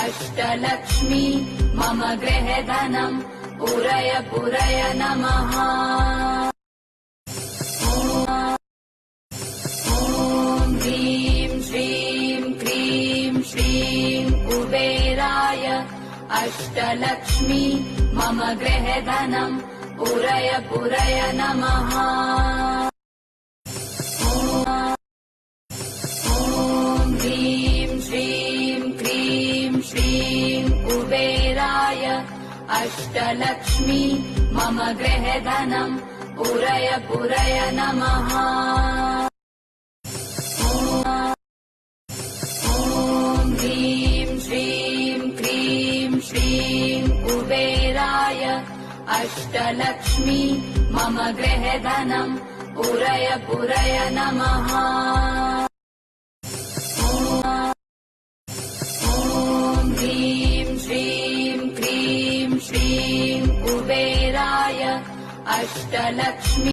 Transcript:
अष्टलक्ष्मी मम गृहधनम् पूरय पूरय नमः। ॐ ह्रीं श्रीं क्रीं श्रीं कुबेराय अष्टलक्ष्मी मम गृहधनम् पूरय पूरय नमः। ॐ ह्रीं श्रीं क्रीं श्रीं कुबेराय अष्टलक्ष्मी मम गृहधनम् पूरय पूरय नमः। ॐ ह्रीं श्रीं क्रीं श्रीं कुबेराय अष्टलक्ष्मी मम गृहधनम् पूरय पूरय नमः। ॐ ह्रीं श्रीं क्रीं श्रीं कुबेराय अष्टलक्ष्मी